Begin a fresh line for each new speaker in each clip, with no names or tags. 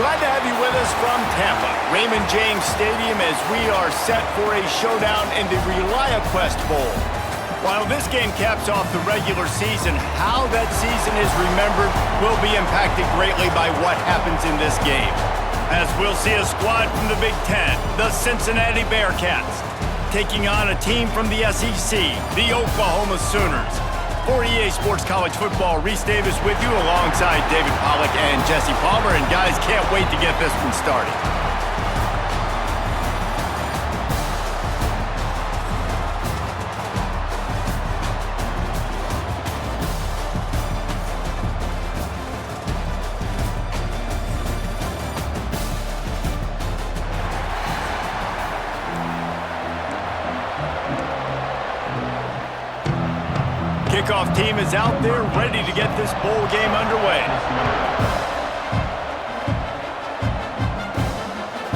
Glad to have you with us from Tampa, Raymond James Stadium, as we are set for a showdown in the Reliaquest Bowl. While this game caps off the regular season, how that season is remembered will be impacted greatly by what happens in this game. As we'll see a squad from the Big Ten, the Cincinnati Bearcats, taking on a team from the SEC, the Oklahoma Sooners. For EA Sports College Football, Reese Davis with you alongside David Pollack and Jesse Palmer. And guys, can't wait to get this one started. Kickoff team is out there ready to get this bowl game underway.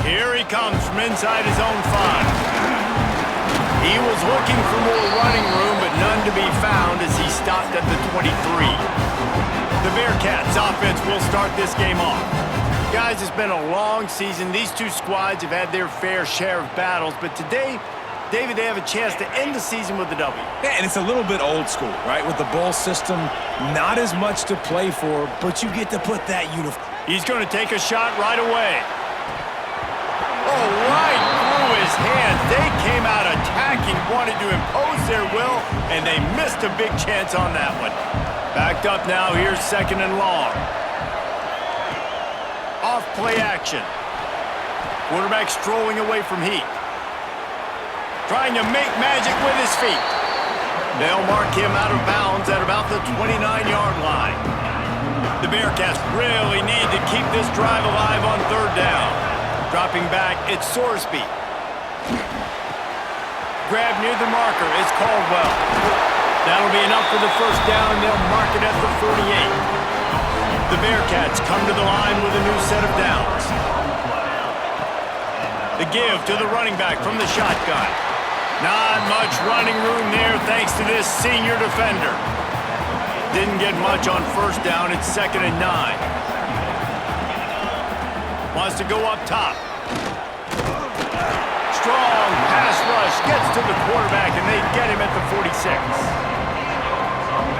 Here he comes from inside his own 5. He was looking for more running room, but none to be found as he stopped at the 23. The Bearcats offense will start this game off. Guys, it's been a long season. These two squads have had their fair share of battles, but today, David, they have a chance to end the season with a W.
Yeah, and it's a little bit old school, right? With the bowl system, not as much to play for, but you get to put that uniform.
He's going to take a shot right away. Oh, right through his hands. They came out attacking, wanted to impose their will, and they missed a big chance on that one. Backed up now, here's 2nd and long. Off play action. Quarterback strolling away from heat. Trying to make magic with his feet. They'll mark him out of bounds at about the 29-yard line. The Bearcats really need to keep this drive alive on 3rd down. Dropping back, it's Sorsby. Grab near the marker, it's Caldwell. That'll be enough for the 1st down, and they'll mark it at the 48. The Bearcats come to the line with a new set of downs. The give to the running back from the shotgun. Not much running room there thanks to this senior defender. Didn't get much on 1st down. It's 2nd and 9. Wants to go up top. Strong pass rush. Gets to the quarterback, and they get him at the 46.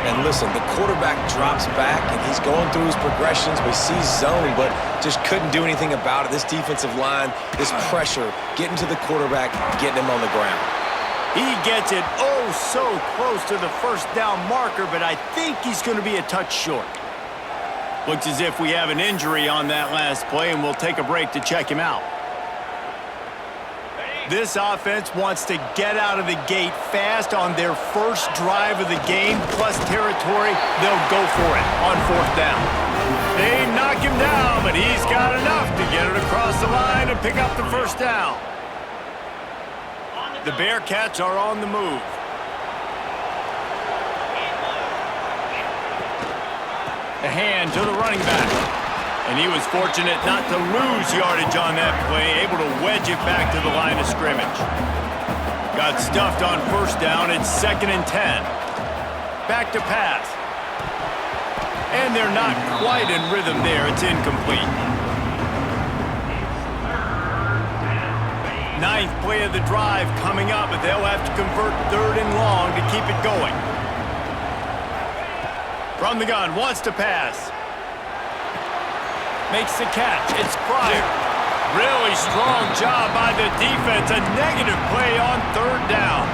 And listen, the quarterback drops back, and he's going through his progressions. We see zone, but just couldn't do anything about it. This defensive line, this pressure, getting to the quarterback, getting him on the ground.
He gets it oh so close to the 1st down marker, but I think he's going to be a touch short. Looks as if we have an injury on that last play, and we'll take a break to check him out. This offense wants to get out of the gate fast on their first drive of the game, plus territory. They'll go for it on 4th down. They knock him down, but he's got enough to get it across the line and pick up the 1st down. The Bearcats are on the move. The hand to the running back. And he was fortunate not to lose yardage on that play, able to wedge it back to the line of scrimmage. Got stuffed on 1st down. It's 2nd and 10. Back to pass. And they're not quite in rhythm there. It's incomplete. 9th play of the drive coming up, but they'll have to convert 3rd and long to keep it going. From the gun, wants to pass. Makes the catch. It's Pryor. Really strong job by the defense. A negative play on 3rd down.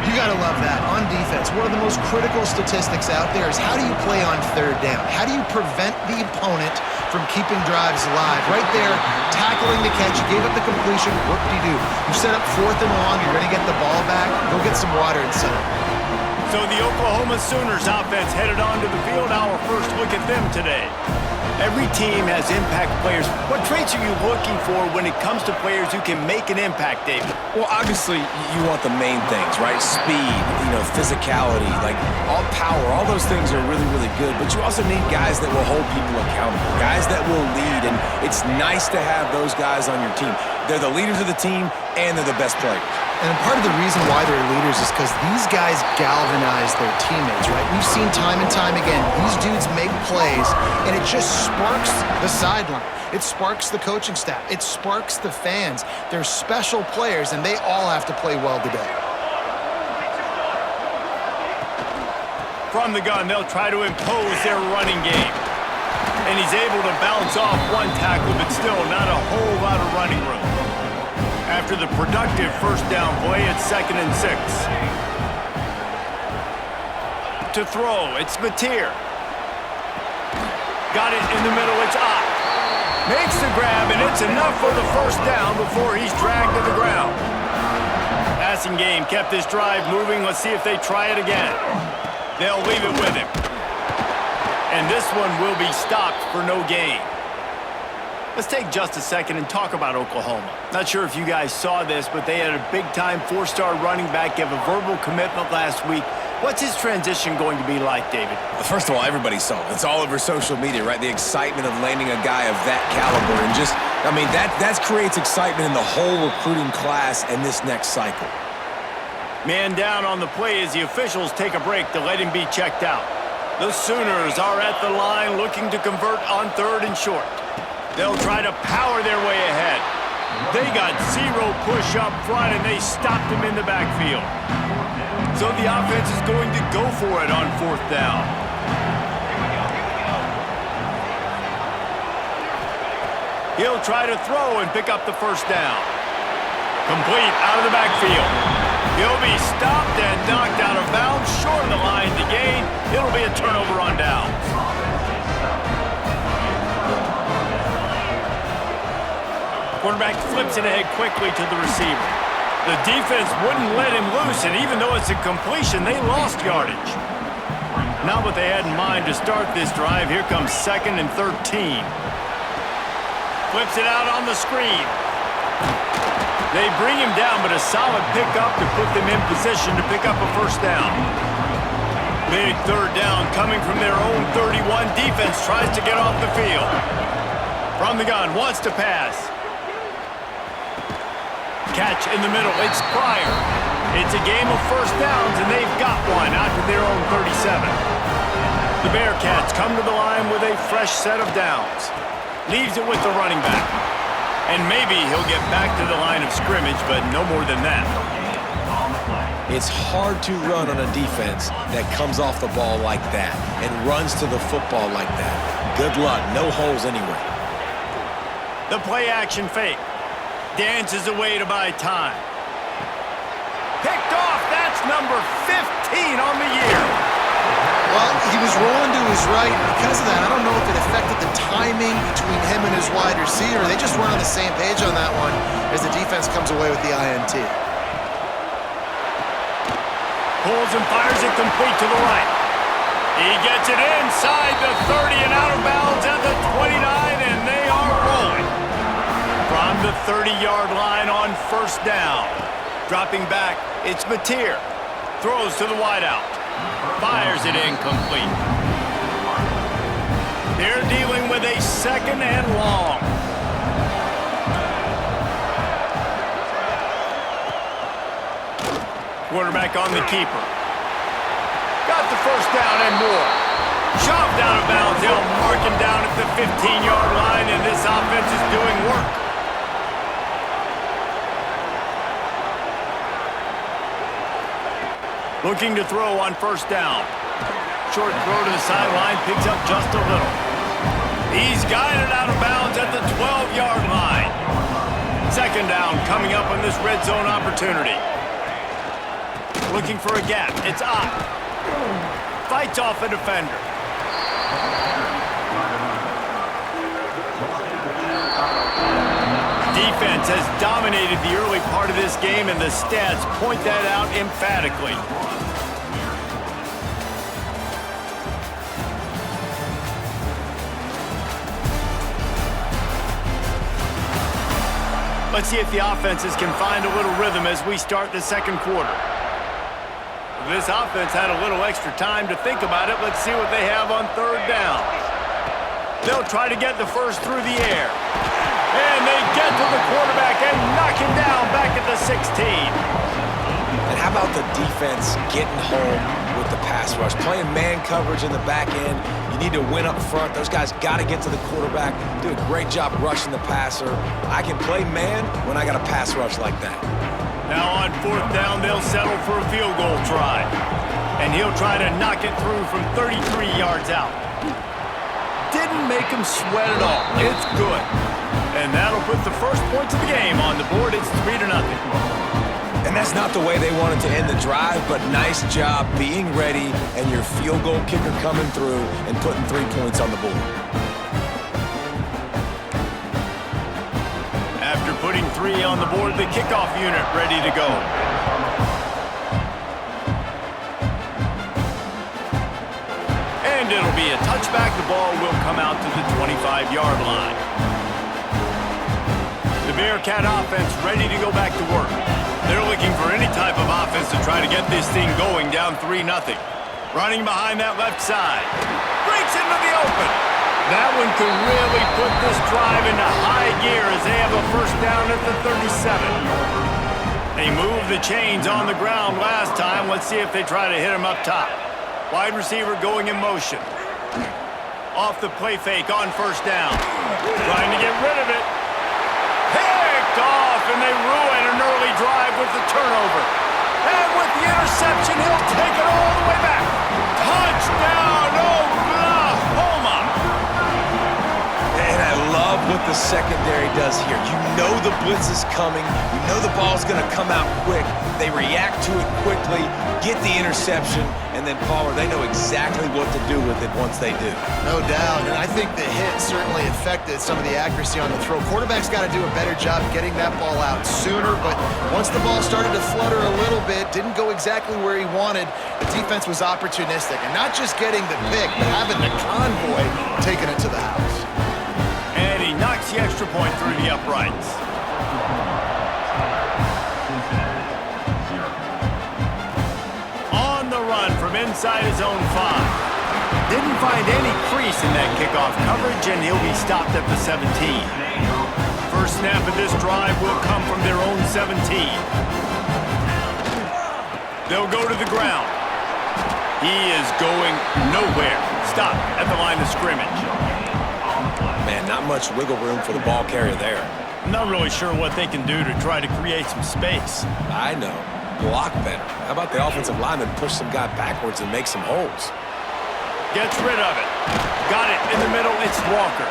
You got to love that. On defense, one of the most critical statistics out there is how do you play on 3rd down? How do you prevent the opponent from keeping drives alive? Right there, tackling the catch. You gave up the completion. What do? You set up 4th and long. You're going to get the ball back. Go get some water and center.
So the Oklahoma Sooners offense headed onto the field. Our first look at them today. Every team has impact players. What traits are you looking for when it comes to players who can make an impact, David?
Well, obviously, you want the main things, right? Speed, physicality, like all power, all those things are really, really good. But you also need guys that will hold people accountable, guys that will lead. And it's nice to have those guys on your team. They're the leaders of the team, and they're the best players.
And part of the reason why they're leaders is because these guys galvanize their teammates, right? We've seen time and time again, these dudes make plays, and it just sparks the sideline. It sparks the coaching staff. It sparks the fans. They're special players, and they all have to play well today.
From the gun, they'll try to impose their running game. And he's able to bounce off one tackle, but still not a whole lot of running room. After the productive first down play, it's 2nd and 6. To throw, it's Mateer. Got it in the middle, it's Ott. Makes the grab, and it's enough for the first down before he's dragged to the ground. Passing game kept this drive moving. Let's see if they try it again. They'll leave it with him. And this one will be stopped for no gain. Let's take just a second and talk about Oklahoma. Not sure if you guys saw this, but they had a big-time 4-star running back give a verbal commitment last week. What's his transition going to be like, David?
Well, first of all, everybody saw it. It's all over social media, right? The excitement of landing a guy of that caliber. And just, I mean, that creates excitement in the whole recruiting class and this next cycle.
Man down on the play as the officials take a break to let him be checked out. The Sooners are at the line looking to convert on 3rd and short. They'll try to power their way ahead. They got 0 push up front, and they stopped him in the backfield. So the offense is going to go for it on 4th down. He'll try to throw and pick up the first down. Complete out of the backfield. He'll be stopped and knocked out of bounds, short of the line to gain. It'll be a turnover on downs. Quarterback flips it ahead quickly to the receiver. The defense wouldn't let him loose, and even though it's a completion, they lost yardage. Not what they had in mind to start this drive. Here comes 2nd and 13. Flips it out on the screen. They bring him down, but a solid pickup to put them in position to pick up a first down. Big 3rd down coming from their own 31. Defense tries to get off the field. From the gun, wants to pass. Catch in the middle, it's Pryor. It's a game of first downs, and they've got one out to their own 37. The Bearcats come to the line with a fresh set of downs. Leaves it with the running back. And maybe he'll get back to the line of scrimmage, but no more than that.
It's hard to run on a defense that comes off the ball like that and runs to the football like that. Good luck, no holes anywhere.
The play action fake. Dances away to buy time. Picked off, that's number 15 on the year.
Well, he was rolling to his right. Because of that, I don't know if it affected the timing between him and his wide receiver. They just weren't on the same page on that one as the defense comes away with the INT.
Pulls and fires it complete to the right. He gets it inside the 30 and out of bounds at the 29, and they are rolling. From the 30-yard line on first down. Dropping back, it's Mateer. Throws to the wideout. Fires it incomplete. They're dealing with a 2nd and long. Quarterback on the keeper. Got the first down and more. Shoved out of bounds. They'll mark him down at the 15-yard line, and this offense is doing work. Looking to throw on first down. Short throw to the sideline, picks up just a little. He's guided out of bounds at the 12-yard line. 2nd down coming up on this red zone opportunity. Looking for a gap, it's Ott. Fights off a defender. Defense has dominated the early part of this game, and the stats point that out emphatically. Let's see if the offenses can find a little rhythm as we start the 2nd quarter. This offense had a little extra time to think about it. Let's see what they have on 3rd down. They'll try to get the first through the air. And they get to the quarterback and knock him down back at the 16.
about the defense getting home with the pass rush? Playing man coverage in the back end. You need to win up front. Those guys got to get to the quarterback, do a great job rushing the passer. I can play man when I got a pass rush like that.
Now on 4th down, they'll settle for a field goal try. And he'll try to knock it through from 33 yards out. Didn't make him sweat at all. It's good. And that'll put the first points of the game on the board. It's 3-0.
And that's not the way they wanted to end the drive, but nice job being ready and your field goal kicker coming through and putting 3 points on the board.
After putting 3 on the board, the kickoff unit ready to go. And it'll be a touchback. The ball will come out to the 25-yard line. The Bearcat offense ready to go back to work. They're looking for any type of offense to try to get this thing going, down 3-0. Running behind that left side. Breaks into the open. That one could really put this drive into high gear as they have a first down at the 37. They moved the chains on the ground last time. Let's see if they try to hit him up top. Wide receiver going in motion. Off the play fake on first down. Trying to get rid of it. Picked off, and they ruin an early drive with the turnover. And with the interception, he'll take it all the way back. Touchdown, Oklahoma!
And I love what the secondary does here. You know the blitz is coming. You know the ball's going to come out quick. They react to it quickly, get the interception, and then Palmer, they know exactly what to do with it once they do.
No doubt, and I think the hit certainly affected some of the accuracy on the throw. Quarterback's got to do a better job getting that ball out sooner, but once the ball started to flutter a little bit, didn't go exactly where he wanted, the defense was opportunistic, and not just getting the pick, but having the convoy taking it to the house.
And he knocks the extra point through the uprights. From inside his own 5. Didn't find any crease in that kickoff coverage, and he'll be stopped at the 17. First snap of this drive will come from their own 17. They'll go to the ground. He is going nowhere. Stop at the line of scrimmage.
Man, not much wiggle room for the ball carrier there.
I'm not really sure what they can do to try to create some space.
I know. Block better. How about the offensive lineman push some guy backwards and make some holes?
Gets rid of it. Got it in the middle. It's Walker.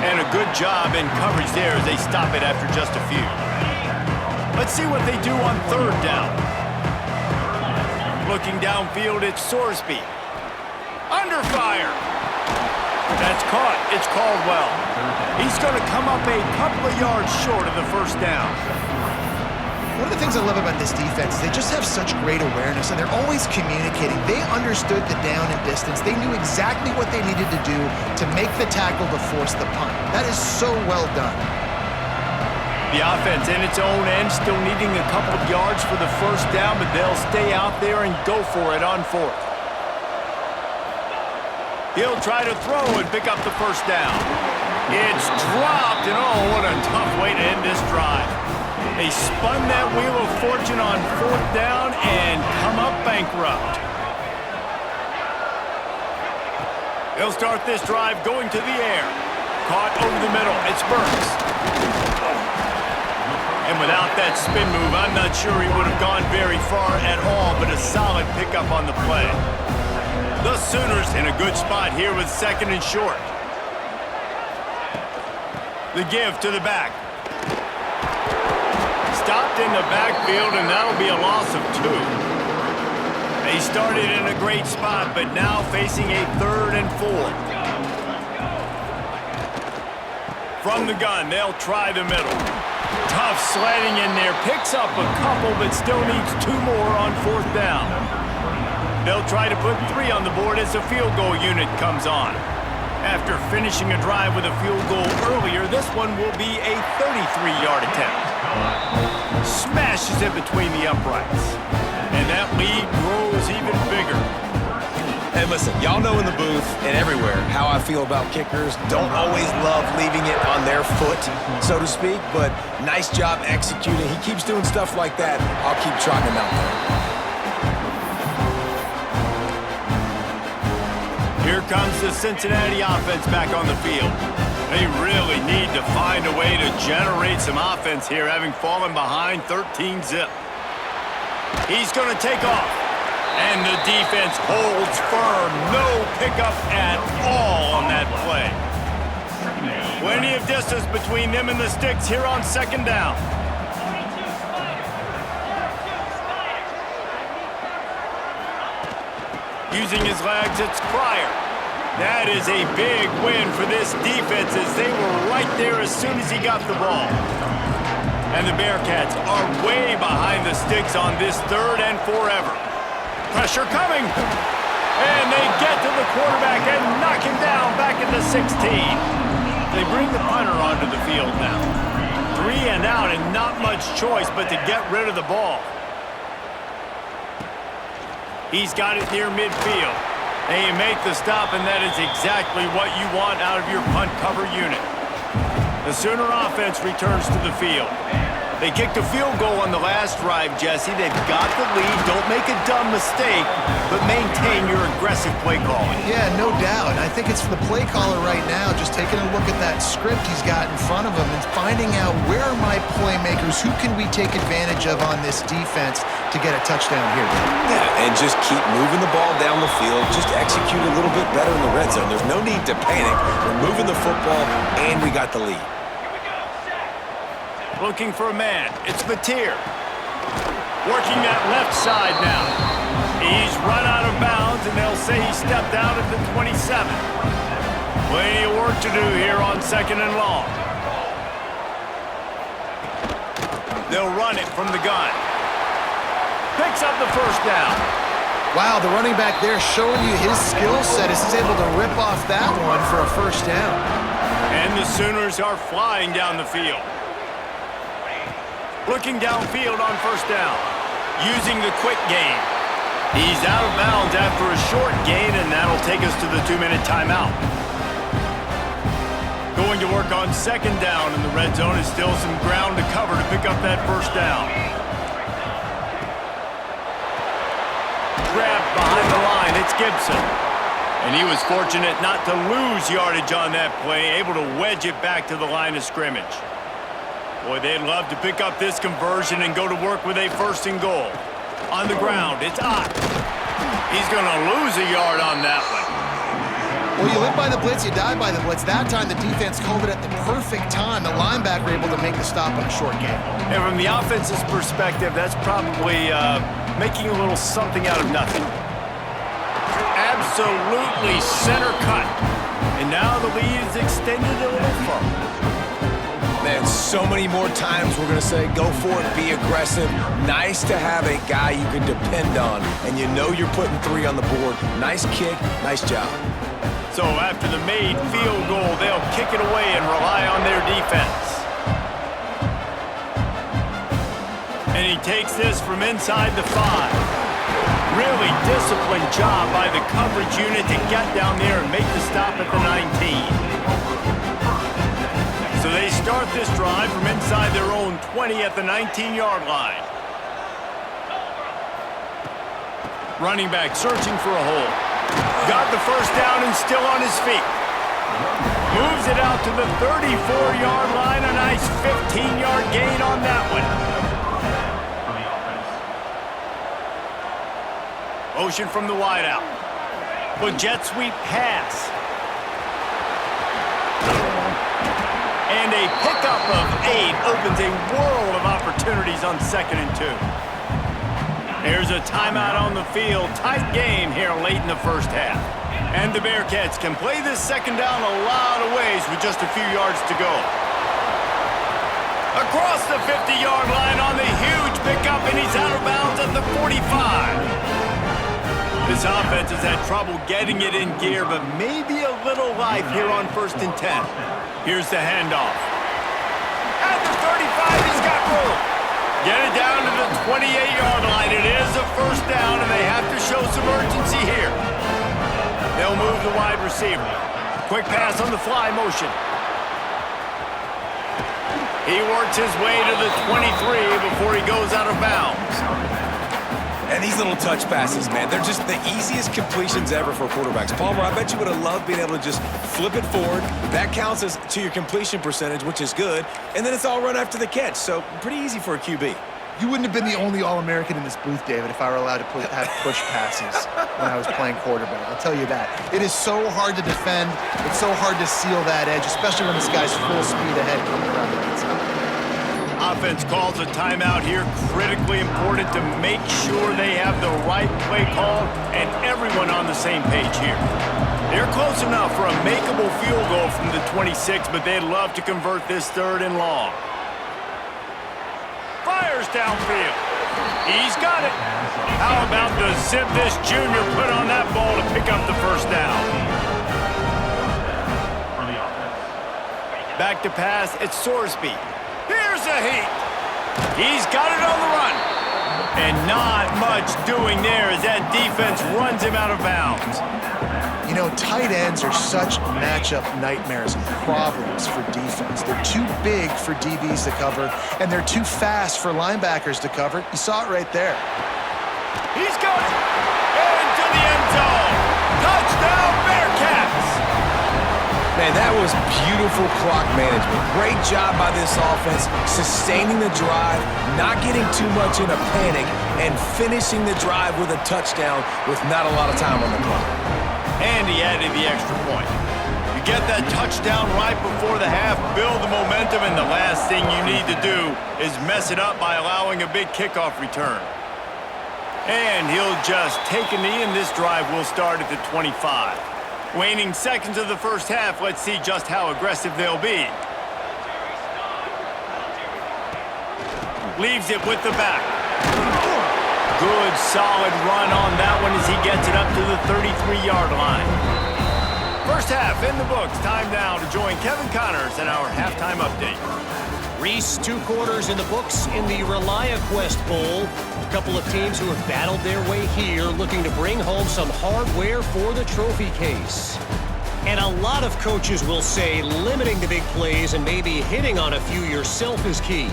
And a good job in coverage there as they stop it after just a few. Let's see what they do on 3rd down. Looking downfield, it's Sorsby. Under fire. That's caught. It's Caldwell. He's going to come up a couple of yards short of the first down.
One of the things I love about this defense is they just have such great awareness, and they're always communicating. They understood the down and distance. They knew exactly what they needed to do to make the tackle to force the punt. That is so well done.
The offense in its own end still needing a couple of yards for the first down, but they'll stay out there and go for it on 4th. He'll try to throw and pick up the first down. It's dropped, and oh, what a tough way to end this drive. They spun that wheel of fortune on 4th down and come up bankrupt. They'll start this drive going to the air. Caught over the middle. It's Burks. And without that spin move, I'm not sure he would have gone very far at all, but a solid pickup on the play. The Sooners in a good spot here with 2nd and short. The give to the back. Stopped in the backfield, and that'll be a loss of 2. They started in a great spot, but now facing a 3rd and 4. From the gun, they'll try the middle. Tough sledding in there. Picks up a couple, but still needs 2 more on 4th down. They'll try to put 3 on the board as the field goal unit comes on. After finishing a drive with a field goal earlier, this one will be a 33-yard attempt. Smashes it between the uprights. And that lead grows even bigger.
And listen, y'all know in the booth and everywhere how I feel about kickers. Don't always love leaving it on their foot, so to speak, but nice job executing. He keeps doing stuff like that. I'll keep trotting him out
there. Here comes the Cincinnati offense back on the field. They really need to find a way to generate some offense here, having fallen behind 13-zip. He's going to take off. And the defense holds firm. No pickup at all on that play. Plenty of distance between them and the sticks here on second down. Using his legs, it's Pryor. That is a big win for this defense as they were right there as soon as he got the ball. And the Bearcats are way behind the sticks on this 3rd and forever. Pressure coming. And they get to the quarterback and knock him down back at the 16. They bring the punter onto the field now. 3 and out and not much choice but to get rid of the ball. He's got it near midfield. They make the stop, and that is exactly what you want out of your punt cover unit. The Sooner offense returns to the field. They kicked a field goal on the last drive, Jesse. They've got the lead. Don't make a dumb mistake, but maintain your aggressive play calling.
Yeah, no doubt. I think it's for the play caller right now, just taking a look at that script he's got in front of him and finding out where are my playmakers, who can we take advantage of on this defense to get a touchdown here.
Yeah, and just keep moving the ball down the field. Just execute a little bit better in the red zone. There's no need to panic. We're moving the football, and we got the lead.
Looking for a man. It's Mateer. Working that left side now. He's run out of bounds, and they'll say he stepped out at the 27. Plenty of work to do here on 2nd and long. They'll run it from the gun. Picks up the first down.
Wow, the running back there showing you his skill set as he's able to rip off that one for a first down.
And the Sooners are flying down the field. Looking downfield on first down. Using the quick game. He's out of bounds after a short gain, and that'll take us to the 2-minute timeout. Going to work on 2nd down, and the red zone is still some ground to cover to pick up that first down. Grabbed behind the line, it's Gibson. And he was fortunate not to lose yardage on that play, able to wedge it back to the line of scrimmage. Boy, they'd love to pick up this conversion and go to work with a 1st and goal. On the ground, it's Ott. He's going to lose a yard on that one.
Well, you live by the blitz, you die by the blitz. That time, the defense called it at the perfect time. The linebacker able to make the stop on a short gain.
And from the offense's perspective, that's probably making a little something out of nothing. Absolutely center cut. And now the lead is extended a little further.
Man, so many more times we're going to say, go for it, be aggressive. Nice to have a guy you can depend on, and you know you're putting 3 on the board. Nice kick, nice job.
So after the made field goal, they'll kick it away and rely on their defense. And he takes this from inside the 5. Really disciplined job by the coverage unit to get down there and make the stop at the 19. So they start this drive from inside their own 20 at the 19-yard line. Running back searching for a hole. Got the first down and still on his feet. Moves it out to the 34-yard line. A nice 15-yard gain on that one. Motion from the wideout. Well, jet sweep pass. And a pickup of 8 opens a world of opportunities on 2nd and 2. There's a timeout on the field. Tight game here late in the first half. And the Bearcats can play this 2nd down a lot of ways with just a few yards to go. Across the 50-yard line on the huge pickup, and he's out of bounds at the 45. This offense has had trouble getting it in gear, but maybe a little life here on 1st and 10. Here's the handoff. At the 35, he's got room. Get it down to the 28-yard line. It is a first down, and they have to show some urgency here. They'll move the wide receiver. Quick pass on the fly motion. He works his way to the 23 before he goes out of bounds.
And these little touch passes, man, they're just the easiest completions ever for quarterbacks. Palmer, I bet you would have loved being able to just flip it forward. That counts as to your completion percentage, which is good. And then it's all run after the catch, so pretty easy for a QB.
You wouldn't have been the only All-American in this booth, David, if I were allowed to have push passes when I was playing quarterback. I'll tell you that. It is so hard to defend. It's so hard to seal that edge, especially when this guy's full speed ahead coming around the outside.
Offense calls a timeout here. Critically important to make sure they have the right play call and everyone on the same page here. They're close enough for a makeable field goal from the 26, but they'd love to convert this 3rd and long. Fires downfield. He's got it. How about the zip this junior put on that ball to pick up the first down? Back to pass, it's Sorsby. Here's a heat. He's got it on the run. And not much doing there as that defense runs him out of bounds.
You know, tight ends are such matchup nightmares and problems for defense. They're too big for DBs to cover, and they're too fast for linebackers to cover. You saw it right there.
He's got it. Into the end zone. Touchdown, Bearcats.
Man, that was beautiful clock management. Great job by this offense, sustaining the drive, not getting too much in a panic, and finishing the drive with a touchdown with not a lot of time on the clock.
And he added the extra point. You get that touchdown right before the half, build the momentum, and the last thing you need to do is mess it up by allowing a big kickoff return. And he'll just take a knee, and this drive will start at the 25. Waning seconds of the first half, let's see just how aggressive they'll be. Leaves it with the back. Good, solid run on that one as he gets it up to the 33-yard line. First half in the books. Time now to join Kevin Connors in our halftime update.
Reese, 2 quarters in the books in the Reliaquest Bowl. A couple of teams who have battled their way here looking to bring home some hardware for the trophy case. And a lot of coaches will say limiting the big plays and maybe hitting on a few yourself is key.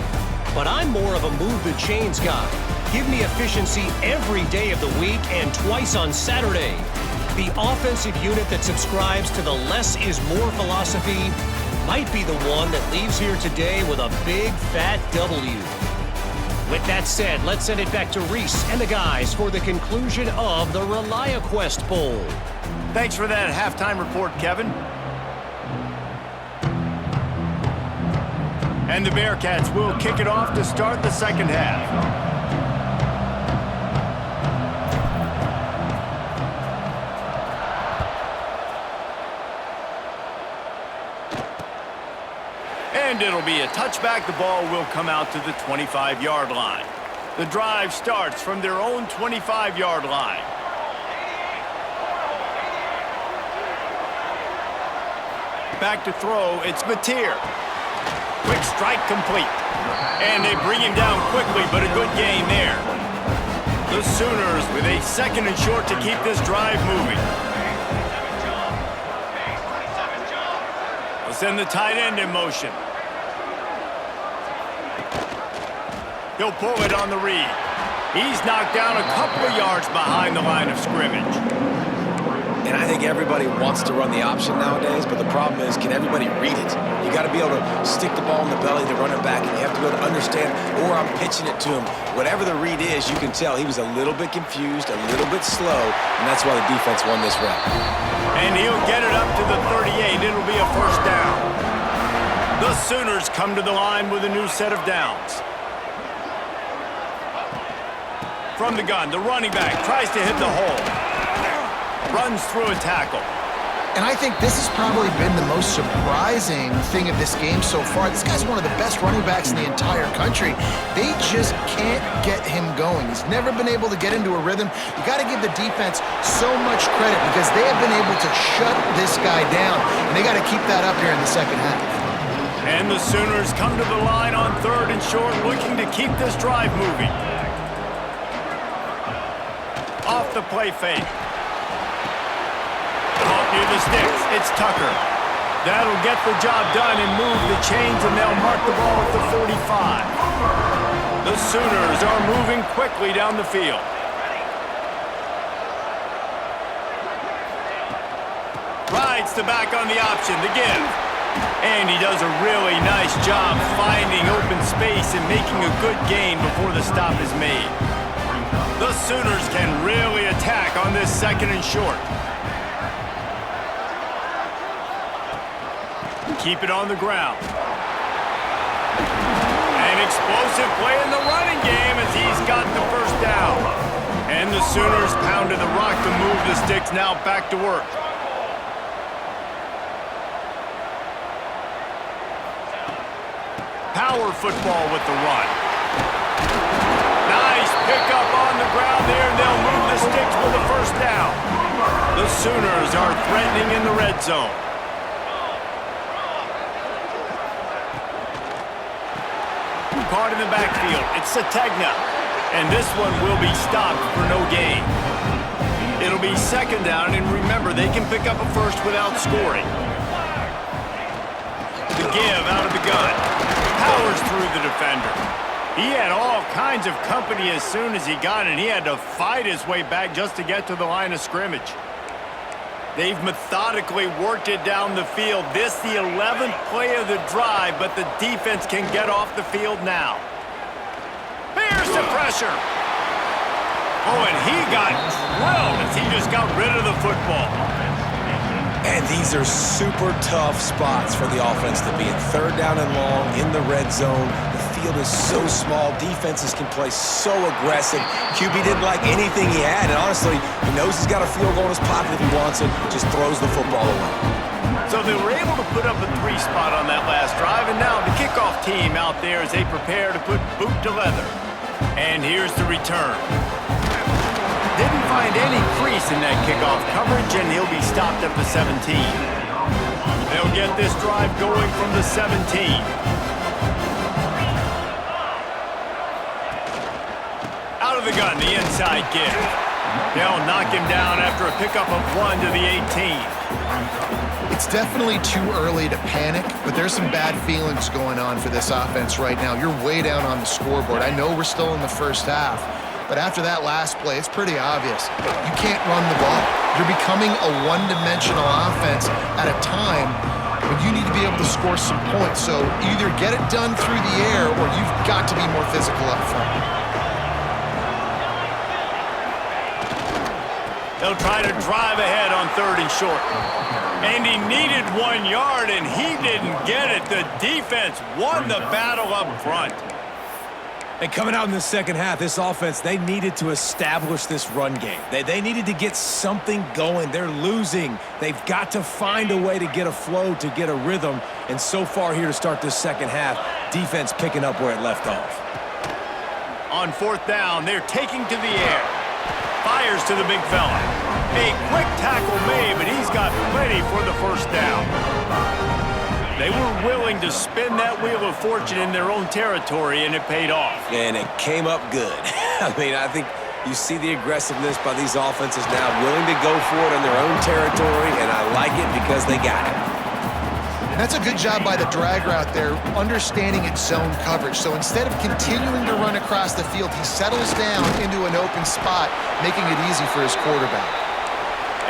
But I'm more of a move the chains guy. Give me efficiency every day of the week and twice on Saturday. The offensive unit that subscribes to the less is more philosophy might be the one that leaves here today with a big fat W. With that said, let's send it back to Reese and the guys for the conclusion of the Reliaquest Bowl.
Thanks for that halftime report, Kevin. And the Bearcats will kick it off to start the second half. And it'll be a touchback. The ball will come out to the 25-yard line. The drive starts from their own 25-yard line. Back to throw, it's Mateer. Quick strike complete. And they bring him down quickly, but a good gain there. The Sooners with a 2nd and short to keep this drive moving. They'll send the tight end in motion. He'll pull it on the read. He's knocked down a couple of yards behind the line of scrimmage.
And I think everybody wants to run the option nowadays, but the problem is, can everybody read it? You got to be able to stick the ball in the belly to run it back, and you have to be able to understand, or I'm pitching it to him. Whatever the read is, you can tell he was a little bit confused, a little bit slow, and that's why the defense won this rep.
And he'll get it up to the 38. It'll be a first down. The Sooners come to the line with a new set of downs. From the gun, the running back tries to hit the hole. Runs through a tackle.
And I think this has probably been the most surprising thing of this game so far. This guy's one of the best running backs in the entire country. They just can't get him going. He's never been able to get into a rhythm. You got to give the defense so much credit because they have been able to shut this guy down, and they got to keep that up here in the second half.
And the Sooners come to the line on 3rd and short, looking to keep this drive moving. Off the play fake. Near the sticks, it's Tucker. That'll get the job done and move the chains, and they'll mark the ball at the 45. The Sooners are moving quickly down the field. Rides the back on the option, the give. And he does a really nice job finding open space and making a good gain before the stop is made. The Sooners can really attack on this 2nd and short. Keep it on the ground. An explosive play in the running game as he's got the first down. And the Sooners pounded the rock to move the sticks, now back to work. Power football with the run. Nice pickup on the ground there, and they'll move the sticks for the first down. The Sooners are threatening in the red zone. Caught in the backfield, it's Sategna. And this one will be stopped for no gain. It'll be 2nd down, and remember, they can pick up a first without scoring. The give out of the gun. Powers through the defender. He had all kinds of company as soon as he got it. He had to fight his way back just to get to the line of scrimmage. They've methodically worked it down the field. This the 11th play of the drive, but the defense can get off the field now. Here's the pressure. Oh, and he got drilled as he just got rid of the football.
And these are super tough spots for the offense to be in. 3rd down and long in the red zone. The field is so small. Defenses can play so aggressive. QB didn't like anything he had, and honestly, he knows he's got a field goal in his pocket if he wants it. Just throws the football away.
So they were able to put up a 3 spot on that last drive, and now the kickoff team out there as they prepare to put boot to leather. And here's the return. Didn't find any crease in that kickoff coverage, and he'll be stopped at the 17. They'll get this drive going from the 17. Out of the gun, the inside give. They'll knock him down after a pickup of 1 to the 18.
It's definitely too early to panic, but there's some bad feelings going on for this offense right now. You're way down on the scoreboard. I know we're still in the first half, but after that last play, it's pretty obvious. You can't run the ball. You're becoming a one-dimensional offense at a time when you need to be able to score some points. So either get it done through the air or you've got to be more physical up front.
They'll try to drive ahead on 3rd and short. And he needed 1 yard, and he didn't get it. The defense won the battle up front.
And coming out in the 2nd half, this offense, they needed to establish this run game. They needed to get something going. They're losing. They've got to find a way to get a flow, to get a rhythm. And so far here to start this 2nd half, defense picking up where it left off.
On 4th down, they're taking to the air. Fires to the big fella. A quick tackle made, but he's got plenty for the first down. They were willing to spin that wheel of fortune in their own territory, and it paid off.
And it came up good. I mean, I think you see the aggressiveness by these offenses now, willing to go for it in their own territory, and I like it because they got it.
That's a good job by the drag route there, understanding its zone coverage. So instead of continuing to run across the field, he settles down into an open spot, making it easy for his quarterback.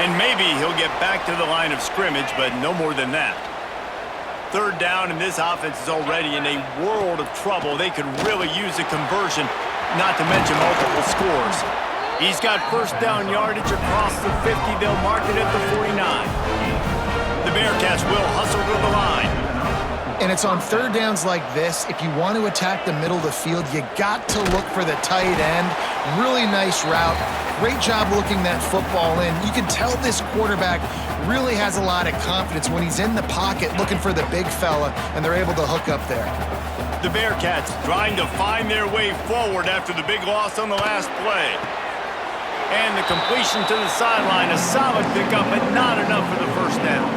And maybe he'll get back to the line of scrimmage, but no more than that. 3rd down, and this offense is already in a world of trouble. They could really use a conversion, not to mention multiple scores. He's got first down yardage across the 50. They'll mark it at the 49. The Bearcats will hustle to the line.
And it's on 3rd downs like this, if you want to attack the middle of the field, you got to look for the tight end. Really nice route. Great job looking that football in. You can tell this quarterback really has a lot of confidence when he's in the pocket looking for the big fella, and they're able to hook up there.
The Bearcats trying to find their way forward after the big loss on the last play. And the completion to the sideline, a solid pickup, but not enough for the first down.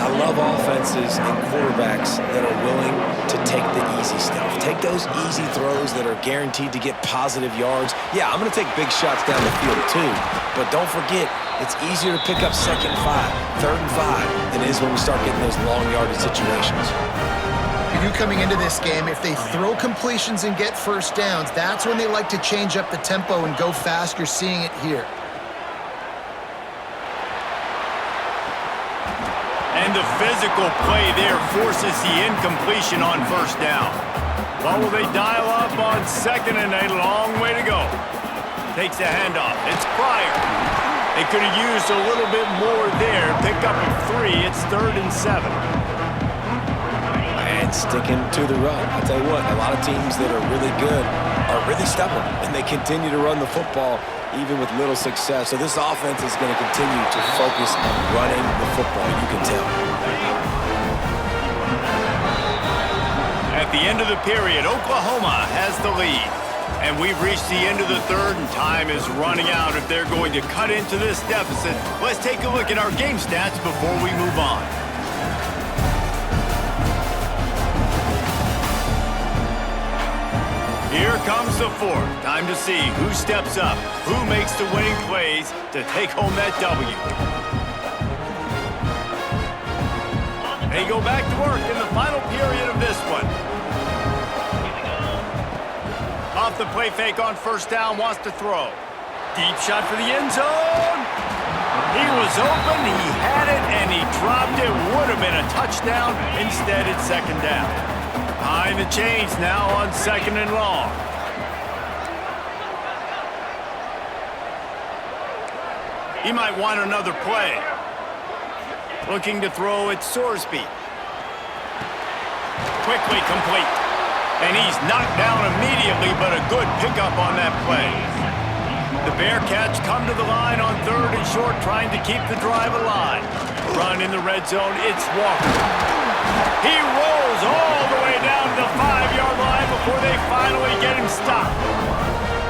I love offenses and quarterbacks that are willing to take the easy stuff. Take those easy throws that are guaranteed to get positive yards. Yeah, I'm going to take big shots down the field too, but don't forget, It's easier to pick up 2nd and 5, 3rd and 5 than it is when we start getting those long yardage situations.
You coming into this game, if they throw completions and get first downs, that's when they like to change up the tempo and go fast. You're seeing it here.
And the physical play there forces the incompletion on first down. What will they dial up on 2nd and a long way to go? Takes the handoff. It's Pryor. They could have used a little bit more there. Pick up a 3. It's 3rd and 7.
And sticking to the run. I'll tell you what, a lot of teams that are really good are really stubborn, and they continue to run the football even with little success. So this offense is going to continue to focus on running the football, you can tell.
At the end of the period, Oklahoma has the lead. And we've reached the end of the 3rd, and time is running out if they're going to cut into this deficit. Let's take a look at our game stats before we move on. Here comes the 4th. Time to see who steps up, who makes the winning plays to take home that W. They go back to work in the final period of this one. Off the play fake on first down, wants to throw. Deep shot for the end zone. He was open, he had it, and he dropped it. Would have been a touchdown. Instead, it's 2nd down. Behind the chains now on 2nd and long. He might want another play. Looking to throw at Sorsby. Quickly complete. And he's knocked down immediately, but a good pickup on that play. The Bearcats come to the line on 3rd and short, trying to keep the drive alive. Run in the red zone, it's Walker. He rolls all the way down to the 5-yard line before they finally get him stopped.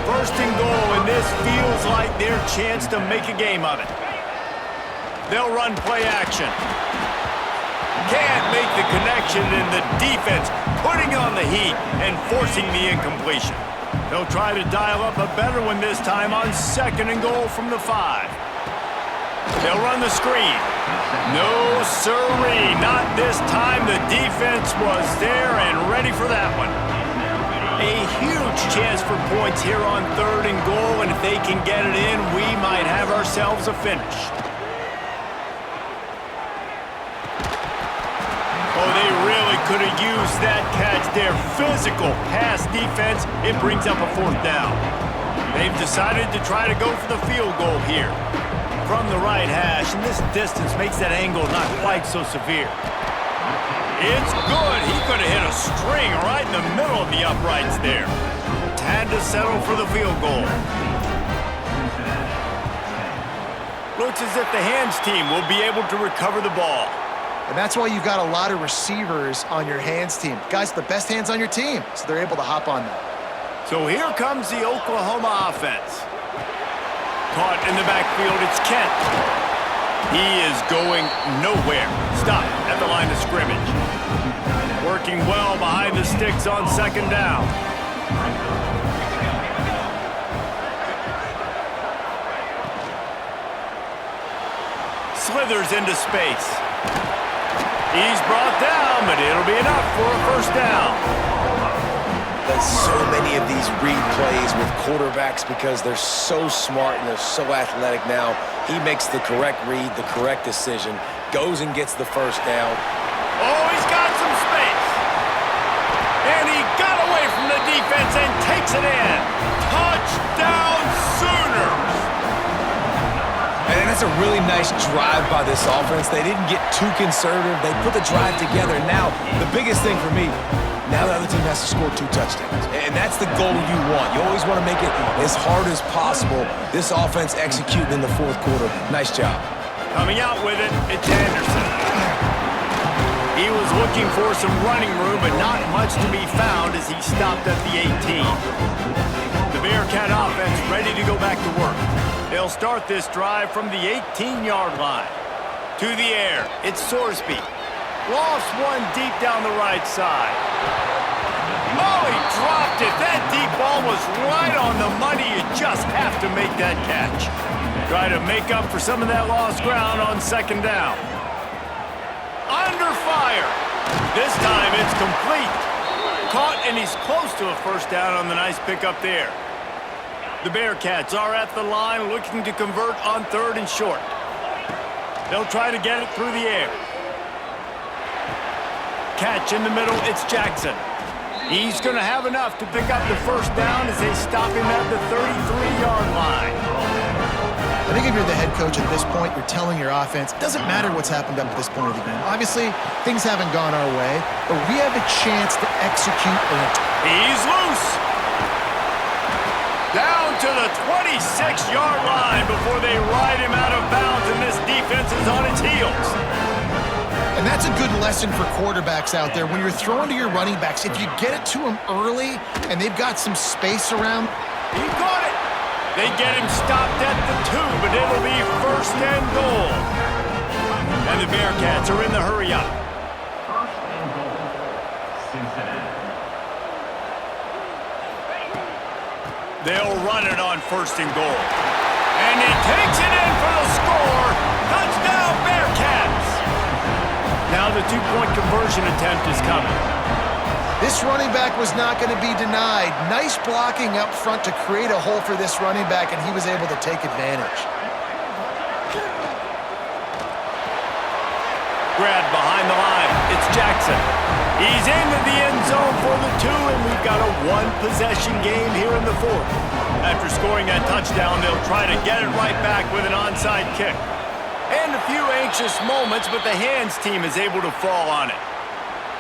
1st and goal, and this feels like their chance to make a game of it. They'll run play action. Can't make the connection, and the defense putting on the heat and forcing the incompletion. They'll try to dial up a better one this time on 2nd and goal from the 5. They'll run the screen. No sirree, not this time. The defense was there and ready for that one. A huge chance for points here on 3rd and goal, and if they can get it in, we might have ourselves a finish. Oh, they really could have used that catch there. Physical pass defense. It brings up a 4th down. They've decided to try to go for the field goal here. From the right hash, and this distance makes that angle not quite so severe. It's good. He could have hit a string right in the middle of the uprights there. Had to settle for the field goal. Looks as if the hands team will be able to recover the ball.
And that's why you've got a lot of receivers on your hands team. Guys, the best hands on your team, so they're able to hop on them.
So here comes the Oklahoma offense. Caught in the backfield, it's Kent. He is going nowhere. Stop at the line of scrimmage. Working well behind the sticks on 2nd down. Slithers into space. He's brought down, but it'll be enough for a 1st down.
But so many of these read plays with quarterbacks, because they're so smart and they're so athletic now, he makes the correct read, the correct decision, goes and gets the 1st down.
Oh, he's got some space. And he got away from the defense and takes it in. Touchdown Sooners!
And that's a really nice drive by this offense. They didn't get too conservative. They put the drive together. Now, the biggest thing for me, now the other team has to score 2 touchdowns. And that's the goal you want. You always want to make it as hard as possible. This offense executing in the 4th quarter. Nice job.
Coming out with it, it's Anderson. He was looking for some running room, but not much to be found as he stopped at the 18. The Bearcat offense ready to go back to work. They'll start this drive from the 18-yard line. To the air, it's Sorsby. Lost one deep down the right side. Oh, he dropped it. That deep ball was right on the money. You just have to make that catch. Try to make up for some of that lost ground on second down. Under fire. This time it's complete. Caught, and he's close to a first down on the nice pickup there. The Bearcats are at the line looking to convert on 3rd and short. They'll try to get it through the air. Catch in the middle, it's Jackson. He's going to have enough to pick up the first down as they stop him at the 33-yard line.
I think if you're the head coach at this point, you're telling your offense, it doesn't matter what's happened up to this point of the game. Obviously, things haven't gone our way, but we have a chance to execute it.
He's loose. Down to the 26-yard line before they ride him out of bounds, and this defense is on its heels.
And that's a good lesson for quarterbacks out there. When you're throwing to your running backs, if you get it to them early and they've got some space around.
He caught it. They get him stopped at the 2, but it'll be 1st and goal. And the Bearcats are in the hurry up.
1st and goal, Cincinnati.
They'll run it on 1st and goal. And he takes it in for the score. Touchdown, Bearcats. Now the 2-point conversion attempt is coming.
This running back was not going to be denied. Nice blocking up front to create a hole for this running back, and he was able to take advantage.
Grab behind the line. It's Jackson. He's into the end zone for the 2, and we've got a 1-possession game here in the 4th. After scoring that touchdown, they'll try to get it right back with an onside kick. And a few anxious moments, but the hands team is able to fall on it.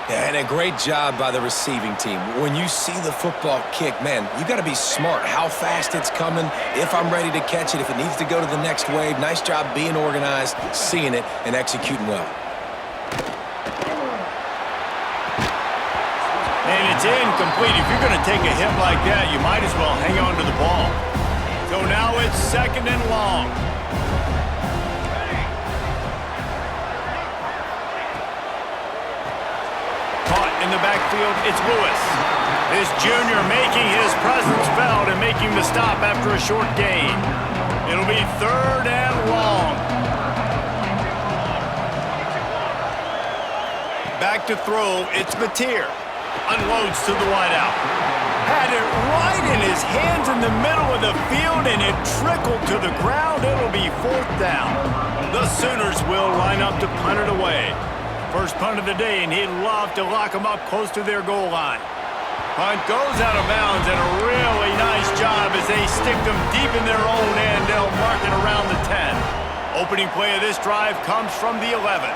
Yeah, and a great job by the receiving team. When you see the football kick, man, you got to be smart how fast it's coming, if I'm ready to catch it, if it needs to go to the next wave. Nice job being organized, seeing it, and executing well.
And it's incomplete. If you're going to take a hit like that, you might as well hang on to the ball. So now it's 2nd and long. In the backfield, it's Lewis. This junior making his presence felt and making the stop after a short gain. It'll be 3rd and long. Back to throw, it's Mateer. Unloads to the wideout. Had it right in his hands in the middle of the field, and it trickled to the ground. It'll be 4th down. The Sooners will line up to punt it away. First punt of the day, and he'd love to lock them up close to their goal line. Punt goes out of bounds, and a really nice job as they stick them deep in their own end. They'll mark it around the 10. Opening play of this drive comes from the 11.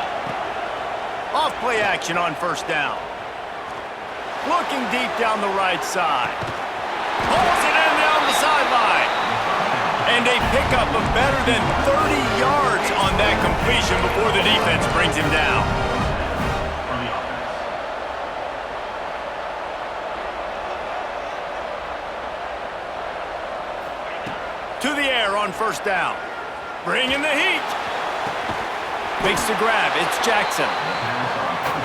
Off play action on 1st down. Looking deep down the right side. Pulls it in down the sideline. And a pickup of better than 30 yards on that completion before the defense brings him down. To the air on 1st down. Bringing the heat. Makes the grab. It's Jackson.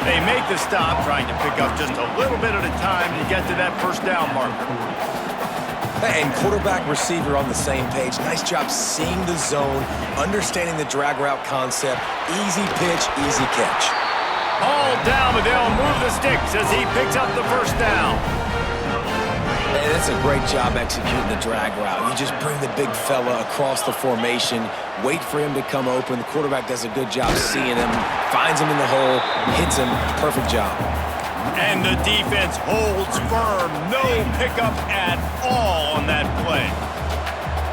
They make the stop, trying to pick up just a little bit at a time to get to that 1st down marker.
And quarterback receiver on the same page. Nice job seeing the zone, understanding the drag route concept. Easy pitch, easy catch.
All down, but they'll move the sticks as he picks up the 1st down.
And that's a great job executing the drag route. You just bring the big fella across the formation, wait for him to come open. The quarterback does a good job seeing him, finds him in the hole, hits him. Perfect job.
And the defense holds firm. No pickup at all on that play.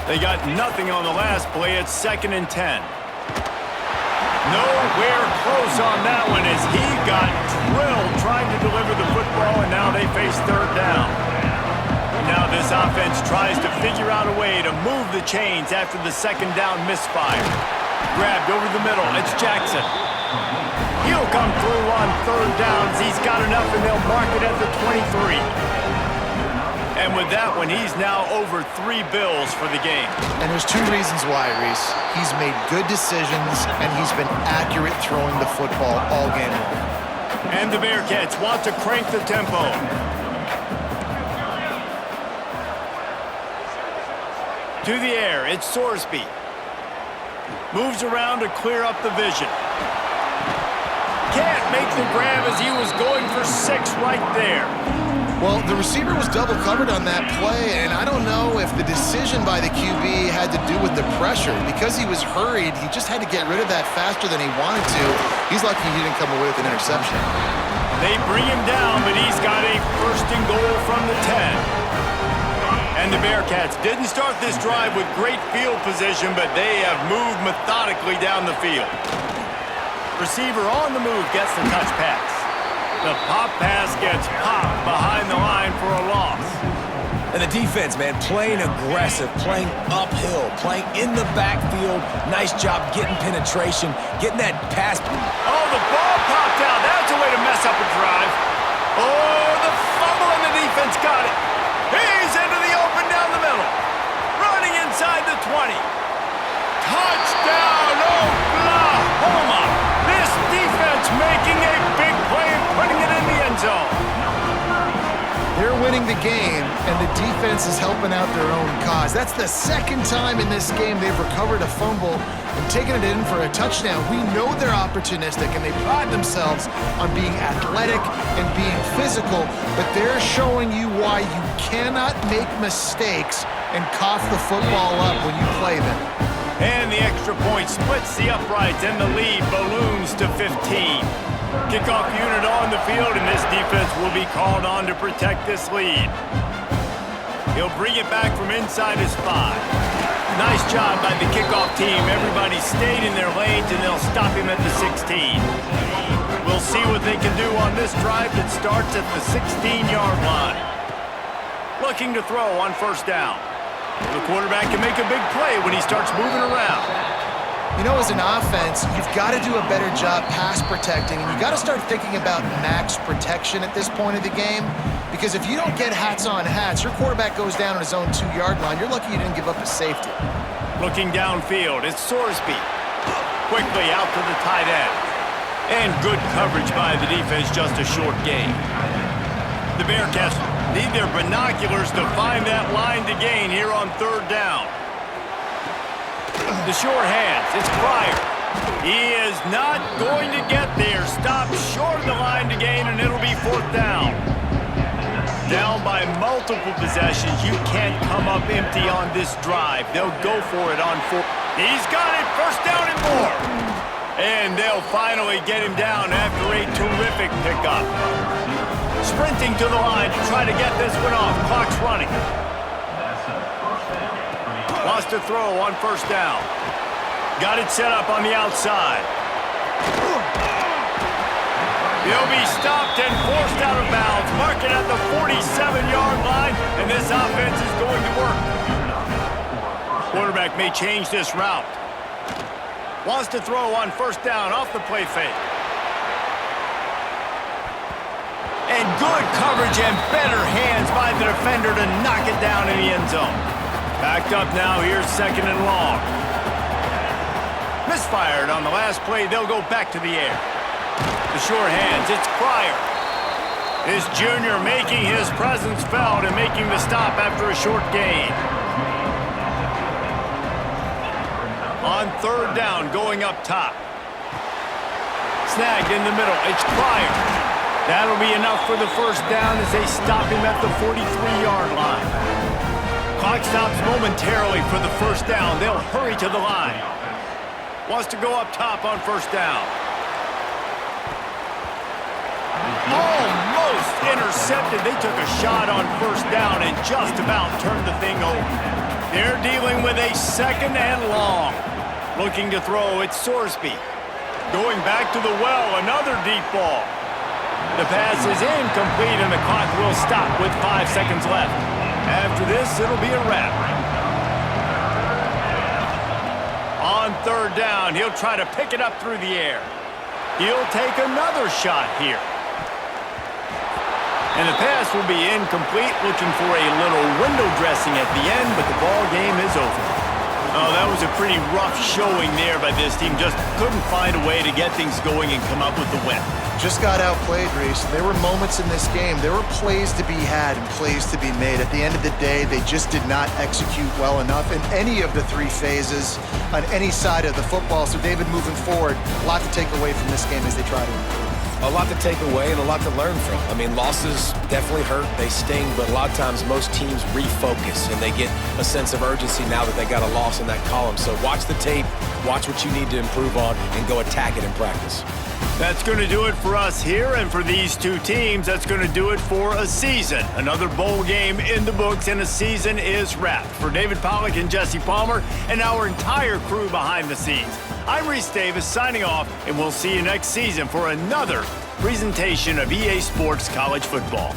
They got nothing on the last play. It's 2nd and 10. Nowhere close on that one as he got drilled trying to deliver the football, and now they face 3rd down. Now this offense tries to figure out a way to move the chains after the 2nd down misfire. Grabbed over the middle. It's Jackson. He'll come through on 3rd downs. He's got enough, and they'll mark it at the 23. And with that one, he's now over 3 bills for the game.
And there's 2 reasons why, Reese. He's made good decisions, and he's been accurate throwing the football all game long.
And the Bearcats want to crank the tempo. To the air, it's Sorsby. Moves around to clear up the vision. Can't make the grab as he was going for 6 right there.
Well, the receiver was double covered on that play, and I don't know if the decision by the QB had to do with the pressure. Because he was hurried, he just had to get rid of that faster than he wanted to. He's lucky he didn't come away with an interception.
They bring him down, but he's got a 1st and goal from the 10. And the Bearcats didn't start this drive with great field position, but they have moved methodically down the field. Receiver on the move gets the touch pass. The pop pass gets popped behind the line for a loss.
And the defense, man, playing aggressive, playing uphill, playing in the backfield. Nice job getting penetration, getting that pass.
Oh, the ball popped out. That's a way to mess up a drive. Oh, the fumble and the defense got it. He's into the open down the middle. Running inside the 20. Touchdown, Oklahoma. This defense making a big play and putting it in the end zone.
They're winning the game, and the defense is helping out their own cause. That's the 2nd time in this game they've recovered a fumble and taken it in for a touchdown. We know they're opportunistic, and they pride themselves on being athletic and being physical, but they're showing you why you cannot make mistakes and cough the football up when you play them.
And the extra point splits the uprights, and the lead balloons to 15. Kickoff unit on the field, and this defense will be called on to protect this lead. He'll bring it back from inside his 5. Nice job by the kickoff team. Everybody stayed in their lanes, and they'll stop him at the 16. We'll see what they can do on this drive that starts at the 16-yard line. Looking to throw on 1st down. The quarterback can make a big play when he starts moving around.
You know, as an offense, you've got to do a better job pass protecting, and you got to start thinking about max protection at this point of the game, because if you don't get hats on hats, your quarterback goes down on his own 2-yard line. You're lucky you didn't give up a safety.
Looking downfield, it's Sorsby. Quickly out to the tight end. And good coverage by the defense, just a short gain. The Bearcats need their binoculars to find that line to gain here on 3rd down. The sure hands, it's Pryor. He is not going to get there. Stopped short of the line to gain, and it'll be 4th down. Down by multiple possessions. You can't come up empty on this drive. They'll go for it on 4. He's got it, 1st down and more. And they'll finally get him down after a terrific pickup. Sprinting to the line to try to get this one off. Clock's running. Wants to throw on 1st down. Got it set up on the outside. He'll be stopped and forced out of bounds. Mark it at the 47-yard line, and this offense is going to work. Quarterback may change this route. Wants to throw on 1st down off the play fake. And good coverage and better hands by the defender to knock it down in the end zone. Backed up now, here's 2nd and long. Misfired on the last play, they'll go back to the air. The sure hands, it's Pryor. This junior making his presence felt and making the stop after a short gain. On 3rd down, going up top. Snagged in the middle, it's Pryor. That'll be enough for the 1st down as they stop him at the 43-yard line. Clock stops momentarily for the 1st down. They'll hurry to the line. Wants to go up top on 1st down. Almost intercepted. They took a shot on 1st down and just about turned the thing over. They're dealing with a 2nd and long. Looking to throw, it's Sorsby. Going back to the well, another deep ball. The pass is incomplete, and the clock will stop with 5 seconds left. After this, it'll be a wrap. On 3rd down, he'll try to pick it up through the air. He'll take another shot here. And the pass will be incomplete, looking for a little window dressing at the end, but the ball game is over. Oh, that was a pretty rough showing there by this team. Just couldn't find a way to get things going and come up with the win.
Just got outplayed, Reese. There were moments in this game. There were plays to be had and plays to be made. At the end of the day, they just did not execute well enough in any of the three phases on any side of the football. So, David, moving forward, a lot to take away from this game as they try to improve.
A lot to take away and a lot to learn from. I mean, losses definitely hurt, they sting, but a lot of times most teams refocus and they get a sense of urgency now that they got a loss in that column. So watch the tape, watch what you need to improve on, and go attack it in practice.
That's going to do it for us here, and for these two teams, that's going to do it for a season. Another bowl game in the books, and a season is wrapped. For David Pollack and Jesse Palmer, and our entire crew behind the scenes, I'm Reese Davis signing off, and we'll see you next season for another presentation of EA Sports College Football.